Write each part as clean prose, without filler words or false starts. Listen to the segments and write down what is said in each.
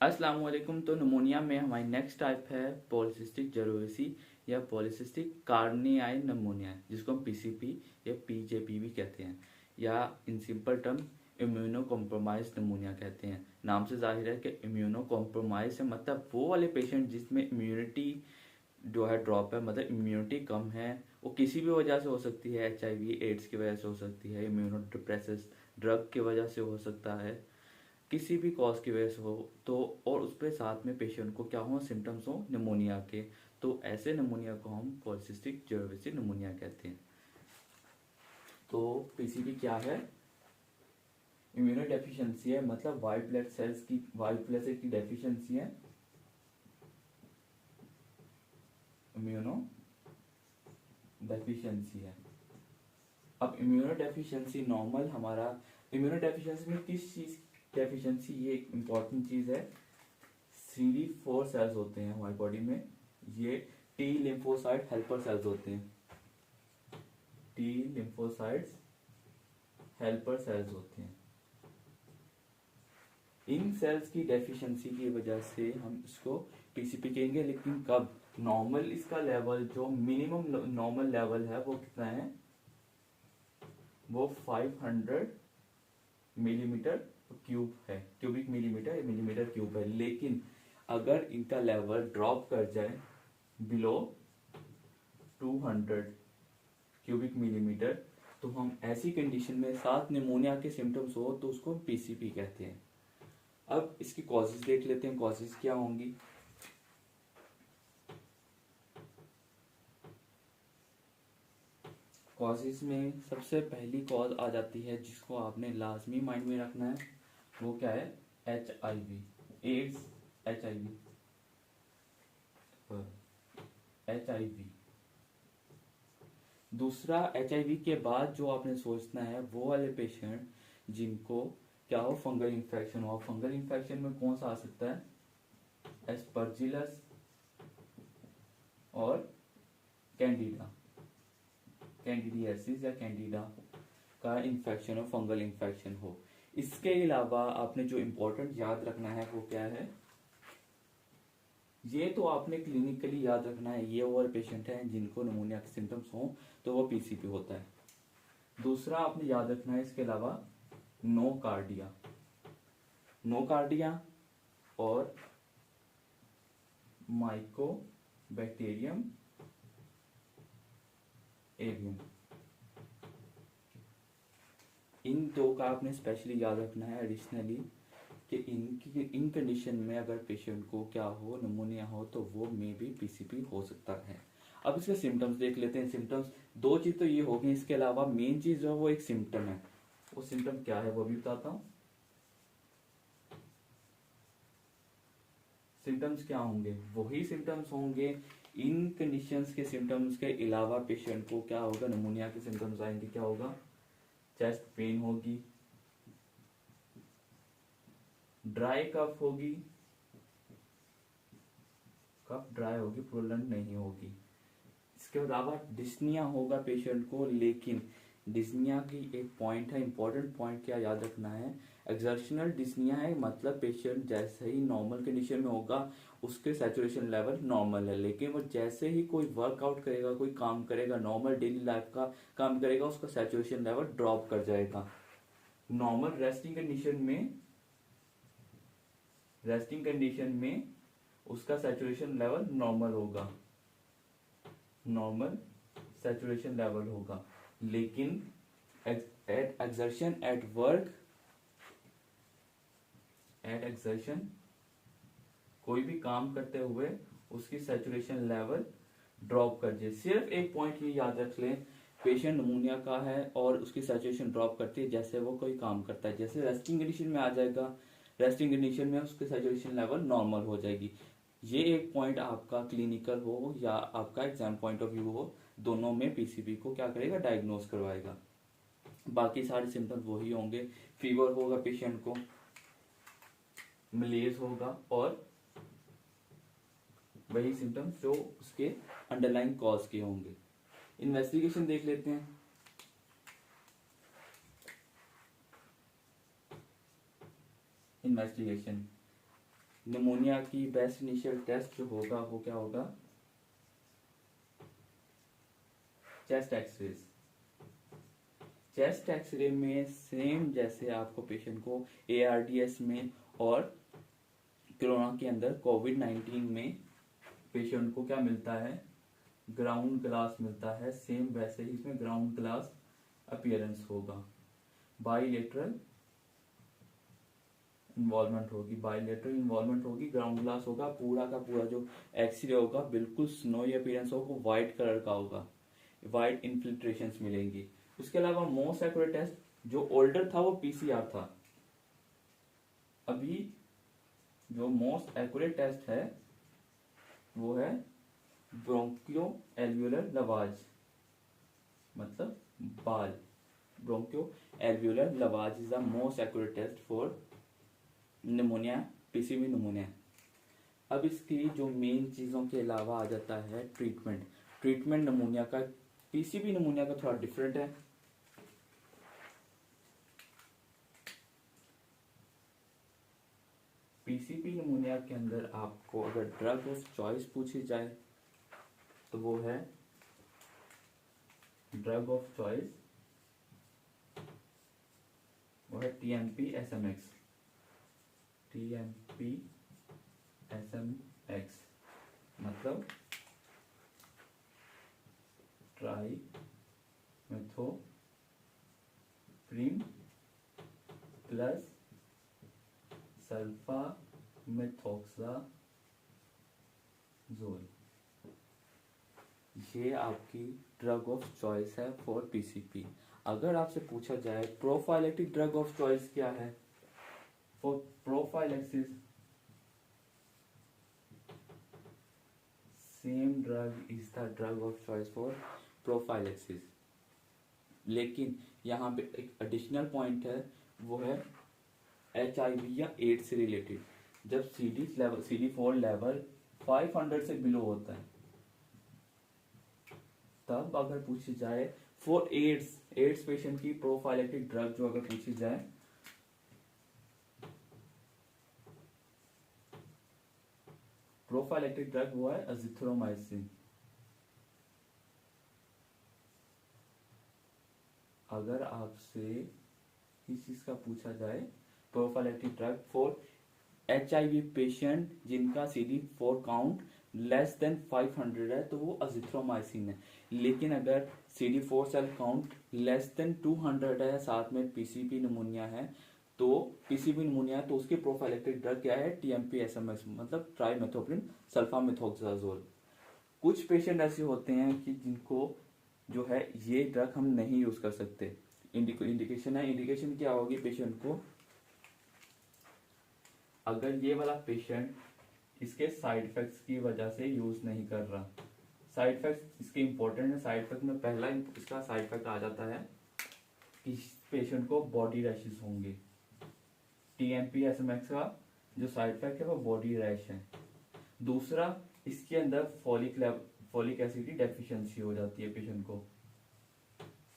अस्सलाम वालेकुम। तो निमोनिया में हमारी नेक्स्ट टाइप है पॉलीसिस्टिक जेरोसी या पॉलीसिस्टिक कार्नियाई निमोनिया, जिसको हम पीसीपी या पीजेपी भी कहते हैं, या in simple term immuno compromise pneumonia कहते हैं। नाम से जाहिर है कि इम्यूनो कॉम्प्रोमाइज से मतलब वो वाले पेशेंट जिसमें इम्यूनिटी जो है ड्रॉप है, मतलब इम्यूनिटी कम है। वो किसी भी वजह से हो सकती है, HIV एड्स की वजह से हो सकती है, इम्यूनो डिप्रेसेस ड्रग की वजह से हो सकता है, किसी भी कॉज की वजह से हो तो, और उस पर साथ में पेशेंट को क्या हो, सिम्टम्स हो निमोनिया के, तो ऐसे निमोनिया को हम पॉलीसिस्टिक जेरोसिस निमोनिया कहते हैं। तो पीसीबी क्या है? इम्यूनो डेफिशिएंसी है, मतलब वाइट ब्लड सेल की डेफिशिएंसी है। इम्यूनो डेफिशिएंसी है। अब इम्यूनो डेफिशिएंसी नॉर्मल हमारा, इम्यूनो डेफिशिएंसी में किस चीज डेफिशिएंसी, ये एक इंपॉर्टेंट चीज है। CD4 सेल्स होते हैं हमारी बॉडी में, ये टी लिम्फोसाइट हेल्पर सेल्स होते हैं। टी लिम्फोसाइट्स हेल्पर सेल्स होते हैं। इन सेल्स की डेफिशिएंसी की वजह से हम इसको पीसीपी कहेंगे। लेकिन कब? नॉर्मल इसका लेवल जो मिनिमम नॉर्मल लेवल है वो कितना है? वो 500 मिलीमीटर क्यूब है, क्यूबिक मिलीमीटर, मिलीमीटर क्यूब है। लेकिन अगर इनका लेवल ड्रॉप कर जाए बिलो 200 क्यूबिक मिलीमीटर, तो हम ऐसी कंडीशन में साथ निमोनिया के सिम्टम्स हो तो उसको पीसीपी कहते हैं। अब इसकी कॉजेज देख लेते हैं, कॉजेज क्या होंगी। कॉजेज में सबसे पहली कॉज आ जाती है जिसको आपने लाजमी माइंड में रखना है, वो क्या है? HIV AIDS. HIV दूसरा, HIV के बाद जो आपने सोचना है वो वाले पेशेंट जिनको क्या हो, फंगल इन्फेक्शन हो। फंगल इन्फेक्शन में कौन सा आ सकता है? एस्परजिलस और कैंडिडा, कैंडिडियासिस या कैंडिडा का इन्फेक्शन हो, फंगल इन्फेक्शन हो। इसके अलावा आपने जो इंपॉर्टेंट याद रखना है वो क्या है? ये तो आपने क्लिनिकली याद रखना है, ये वो पेशेंट हैं जिनको निमोनिया के सिम्टम्स हो तो वो पीसीपी होता है। दूसरा आपने याद रखना है इसके अलावा नोकार्डिया, नोकार्डिया और माइकोबैक्टीरियम एवियम, इन दो का आपने स्पेशली याद रखना है एडिशनली, कि इन कंडीशन में अगर पेशेंट को क्या हो, निमोनिया हो, तो वो मे भी पीसीपी हो सकता है। अब इसके सिम्टम्स देख लेते हैं। सिम्टम्स दो चीज तो ये हो गई, इसके अलावा मेन चीज जो है वो एक सिम्टम है। वो सिम्टम क्या है वो भी बताता हूँ। सिम्टम्स क्या होंगे? वही सिम्टम्स होंगे। इन कंडीशंस के सिम्टम्स के अलावा पेशेंट को क्या होगा, निमोनिया के सिम्टम्स आएंगे। क्या होगा? चेस्ट पेन होगी, ड्राई कफ होगी, कफ ड्राई होगी, प्रोलंग नहीं होगी। इसके अलावा डिस्निया होगा पेशेंट को। लेकिन डिस्निया की एक पॉइंट है, इंपॉर्टेंट पॉइंट क्या याद रखना है? एक्सर्शनल डिस्निया है, मतलब पेशेंट जैसे ही नॉर्मल कंडीशन में होगा उसके सैचुरेशन लेवल नॉर्मल है, लेकिन वो जैसे ही कोई वर्कआउट करेगा, कोई काम करेगा, नॉर्मल डेली लाइफ का काम करेगा, उसका सैचुरेशन लेवल ड्रॉप कर जाएगा। नॉर्मल रेस्टिंग कंडीशन में उसका सैचुरेशन लेवल नॉर्मल होगा, नॉर्मल सैचुरेशन लेवल होगा। लेकिन at exertion at work, at exertion कोई भी काम करते हुए उसकी सैचुरेशन लेवल ड्रॉप कर जाए। सिर्फ एक पॉइंट ये याद रख लें, पेशेंट निमोनिया का है और उसकी सैचुरेशन ड्रॉप करती है जैसे वो कोई काम करता है। जैसे रेस्टिंग कंडीशन में आ जाएगा, रेस्टिंग कंडीशन में उसकी सैचुरेशन लेवल नॉर्मल हो जाएगी। ये एक पॉइंट आपका क्लिनिकल हो या आपका एग्जाम पॉइंट ऑफ व्यू हो, दोनों में पीसीपी को क्या करेगा, डायग्नोस करवाएगा। बाकी सारे सिम्टम्स वही होंगे। फीवर होगा पेशेंट को, मलेज होगा, और वही सिम्टम्स जो उसके अंडरलाइन कॉज के होंगे। इन्वेस्टिगेशन देख लेते हैं। इन्वेस्टिगेशन निमोनिया की बेस्ट इनिशियल टेस्ट जो होगा वो क्या होगा, चेस्ट एक्सरेज। चेस्ट एक्सरे में सेम जैसे आपको पेशेंट को ARDS में और कोरोना के अंदर कोविड-19 में पेशेंट को क्या मिलता है, ग्राउंड ग्लास मिलता है, सेम वैसे ही इसमें ग्राउंड ग्लास अपीयरेंस होगा, बाइलेटरल इन्वॉल्वमेंट होगी, बाइलेटरल इन्वॉल्वमेंट होगी, ग्राउंड ग्लास होगा, पूरा का पूरा जो एक्सरे होगा बिल्कुल स्नोई अपीयरेंस होगा, व्हाइट कलर का होगा, व्हाइट इन्फिल्ट्रेशंस मिलेंगी। उसके अलावा मोस्ट एक्यूरेट टेस्ट जो ओल्डर था वो PCR था, अभी जो मोस्ट एक्यूरेट टेस्ट है वो है ब्रोंकियो एल्वियोलर लवाज, मतलब बाल, broncho alveolar lavage is the most accurate test for pneumonia, PCV pneumonia. अब इसकी जो मेन चीजों के अलावा आ जाता है ट्रीटमेंट। ट्रीटमेंट निमोनिया का PCV निमोनिया का थोड़ा डिफरेंट है। PCV निमोनिया के अंदर आपको अगर ड्रग ऑफ चॉइस पूछी जाए तो वो है ड्रग ऑफ चॉइस, वो है TMP SMX, TMP SMX मतलब ट्राई मेथोप्रिम प्लस सल्फा मेथोक्साजोल, ये आपकी ड्रग ऑफ चॉइस है फॉर PCP। अगर आपसे पूछा जाए प्रोफाइलेक्टिक ड्रग ऑफ चॉइस क्या है for prophylaxis, same drug is the drug of choice for prophylaxis. लेकिन यहाँ पे एक एडिशनल पॉइंट है, वो है HIV या एड्स से रिलेटेड। जब CD4 लेवल 500 से बिलो होता है तब अगर पूछी जाए फॉर एड्स पेशेंट की प्रोफाइलेक्टिक ड्रग जो अगर पूछी जाए प्रोफाइलेक्टिक ड्रग वो है अजिथ्रोमाइसिन। अगर आपसे इस चीज का पूछा जाए prophylactic drug for HIV patient जिनका CD4 काउंट लेस देन 500 है तो वो अजिथ्रोमाइसिन है। लेकिन अगर CD4 cell count less than 200 है, साथ में PCP निमोनिया है, तो PCP निमोनिया तो उसकी प्रोफाइलेक्टिक ड्रग क्या है, TMP SMX मतलब ट्राइमेथोप्रिम सल्फामेथोक्साजोल। कुछ पेशेंट ऐसे होते हैं कि जिनको जो है ये ड्रग हम नहीं यूज कर सकते। इंडिकेशन है, इंडिकेशन क्या होगी पेशेंट को, अगर ये वाला पेशेंट इसके साइड इफेक्ट्स की वजह से यूज नहीं कर रहा। साइड इफेक्ट्स इसके इंपॉर्टेंट है। साइड इफेक्ट में पहला इसका साइड इफेक्ट आ जाता है कि पेशेंट को बॉडी रैशेस होंगे। TMP SMX का जो साइड इफेक्ट है वो बॉडी रैश है। दूसरा, इसके अंदर फॉलिक एसिड की डेफिशिएंसी हो जाती है पेशेंट को,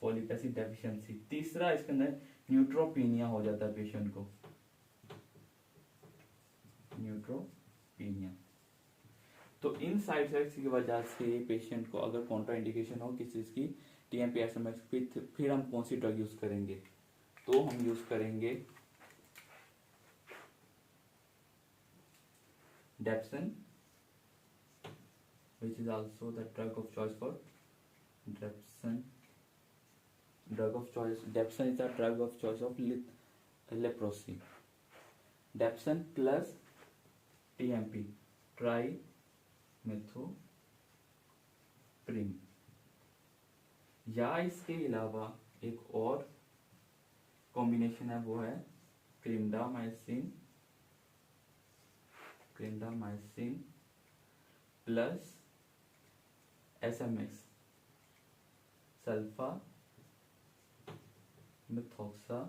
फॉलिक एसिड डेफिशिएंसी। तीसरा, इसके अंदर न्यूट्रोपीनिया हो जाता है पेशेंट को, न्यूट्रोपीनिया। तो इन साइड इफेक्ट्स की वजह से पेशेंट को अगर कॉन्ट्रा इंडिकेशन हो किसी चीज की TMP SMX, फिर हम कौन सी ड्रग यूज करेंगे, तो हम यूज करेंगे डेप्सन, which is also the drug of choice for Depson. Depson is the drug of choice of leprosy. Depson plus TMP, trimethoprim. या इसके अलावा एक और कॉम्बिनेशन है, वो है क्लिंडामाइसिन प्लस SMX, सल्फा मेथोक्साजोल।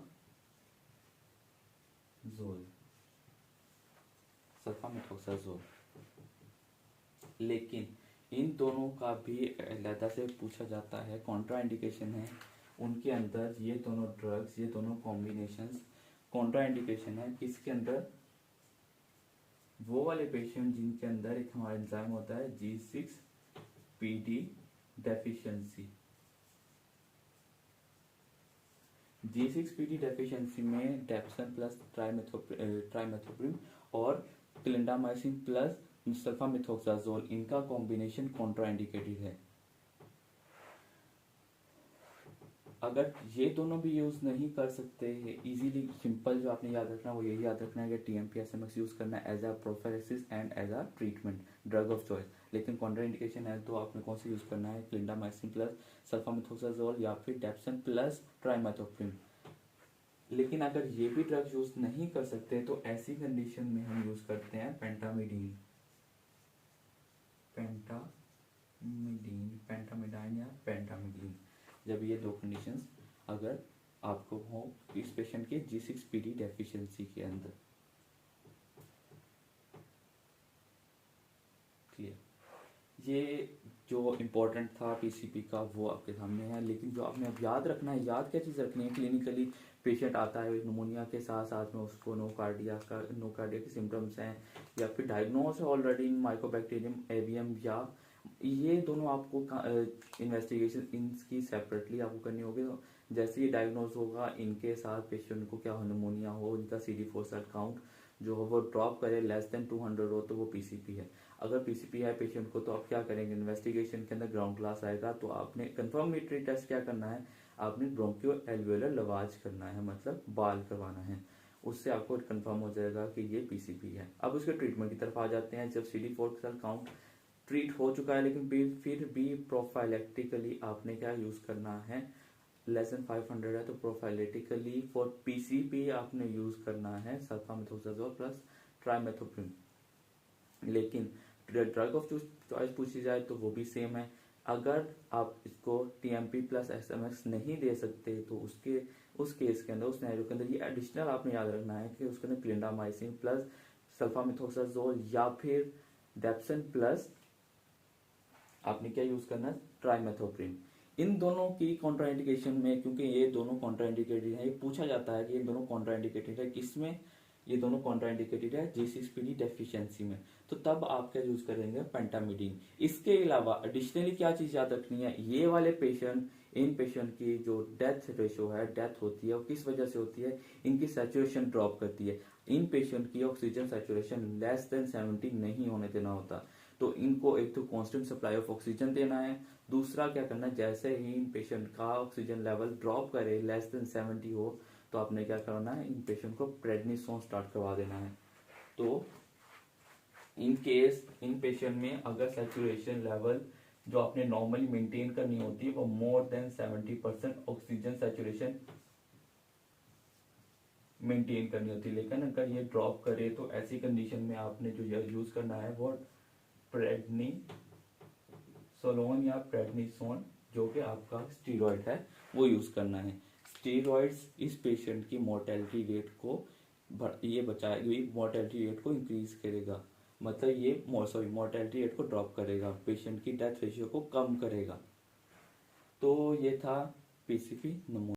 लेकिन इन दोनों का भी अलग से पूछा जाता है, कॉन्ट्रा इंडिकेशन है उनके अंदर। ये दोनों ड्रग्स, ये दोनों कॉम्बिनेशंस कॉन्ट्रा इंडिकेशन है किसके अंदर, वो वाले पेशेंट जिनके अंदर एक हमारा एंजाइम होता है G6PD डेफिशिएंसी। G6PD डेफिशिएंसी में डेप्सन प्लस ट्राइमेथोप्रिम और क्लिंडामाइसिन प्लस सल्फामेथोक्साजोल इनका कॉम्बिनेशन कॉन्ट्राइंडिकेटेड है। अगर ये दोनों भी यूज नहीं कर सकते इजीली, सिंपल जो आपने याद रखना वो यही याद रखना है कि TMP SMX यूज करना है as a prophylaxis and as a treatment drug of choice. लेकिन कॉन्ट्राइंडिकेशन है तो आपने कौन सी यूज करना है, क्लिंडामाइसिन प्लस सल्फामेथोक्साजोल या फिर डेप्सन प्लस ट्राइमेथोप्रिम। लेकिन अगर ये भी ड्रग यूज नहीं कर सकते तो ऐसी कंडीशन में हम यूज करते हैं पेंटामिडाइन या पेंटामिडीन। जब ये दो कंडीशंस अगर आपको हो इस पेशेंट के G6PD डेफिशिएंसी के अंदर। क्लियर। ये जो इम्पोर्टेंट था PCP का वो आपके सामने है। लेकिन जो आपने अब याद रखना है, याद क्या चीज़ रखनी है, क्लिनिकली पेशेंट आता है निमोनिया के साथ साथ में उसको नोकार्डिया के सिम्टम्स हैं या फिर डायग्नोज है ऑलरेडी माइकोबैक्टीरियम एवियम, या ये दोनों आपको इन्वेस्टिगेशन इनकी सेपरेटली आपको करनी होगी। जैसे ही डायग्नोज होगा इनके साथ पेशेंट को क्या हो, निमोनिया हो, इनका CD4 सेल काउंट जो हो वो ड्रॉप करे, लेस देन 200 हो तो वो PCP है। अगर PCP है पेशेंट को तो आप क्या करेंगे, इन्वेस्टिगेशन के अंदर ग्राउंड क्लास आएगा तो आपने कंफर्मेटरी टेस्ट क्या करना है, आपने ब्रोंकियो एल्वियोलर लवाज करना है, मतलब बाल करवाना है। उससे आपको कंफर्म हो जाएगा कि ये PCP है। अब उसके ट्रीटमेंट की तरफ आ जाते हैं। जब CD4 सेल काउंट ट्रीट हो चुका है लेकिन फिर भी प्रोफाइलेक्टिकली आपने क्या यूज करना है, लेस देन 500 है तो प्रोफाइलेटिकली फॉर PCP आपने यूज करना है सल्फामेथोक्साजोल प्लस ट्राइमेथोप्रिम। लेकिन ड्रग ऑफ चॉइस पूछी जाए तो वो भी सेम है। अगर आप इसको TMP प्लस SMX नहीं दे सकते तो उस केस के अंदर, उस सिनेरियो के अंदर ये एडिशनल आपने याद रखना है कि उसके अंदर क्लिंडामाइसिन प्लस सल्फामेथोक्साजोल या फिर डेप्सन प्लस आपने क्या यूज करना है, ट्राइमेथोप्रिम। इन दोनों की कॉन्ट्राइंडिकेशन में, क्योंकि ये दोनों कॉन्ट्राइंडिकेटेड है, ये पूछा जाता है कि ये दोनों कॉन्ट्राइंडिकेटेड है किसमें, ये दोनों कॉन्ट्राइंडिकेटेड है G6PD डेफिशिएंसी में, तो तब आप क्या यूज करेंगे, पेंटामिडीन। इसके अलावा एडिशनली क्या चीज याद रखनी है, ये वाले पेशेंट, इन पेशेंट की जो डेथ रेशो है, डेथ होती है वो किस वजह से होती है, इनकी सैचुरेशन ड्रॉप करती है। इन पेशेंट की ऑक्सीजन सैचुरेशन लेस देन 70 नहीं होने देना होता। तो इनको एक तो कांस्टेंट सप्लाई ऑफ ऑक्सीजन देना है, दूसरा क्या करना है, जैसे ही इन पेशेंट का ऑक्सीजन लेवल ड्रॉप करे लेस देन 70 हो तो आपने क्या करना है, इन पेशेंट को प्रेडनिसोन स्टार्ट करवा देना है। तो इन केस इन पेशेंट में अगर सैचुरेशन लेवल जो आपने नॉर्मली मेंटेन करनी होती है वो more than 70% oxygen saturation maintain करनी होती है, लेकिन अगर ये ड्रॉप करे तो ऐसी कंडीशन में आपने जो यूज करना है वो प्रेडनिसोलोन या प्रेडनिसोन जो कि आपका स्टीरॉयड है वो यूज करना है। स्टीरॉयड्स इस पेशेंट की मोर्टेलिटी रेट को मोर्टेलिटी रेट को इंक्रीज करेगा, मतलब ये मोर्टेलिटी रेट को ड्रॉप करेगा, पेशेंट की डेथ रेशियो को कम करेगा। तो ये था PCP नमूना।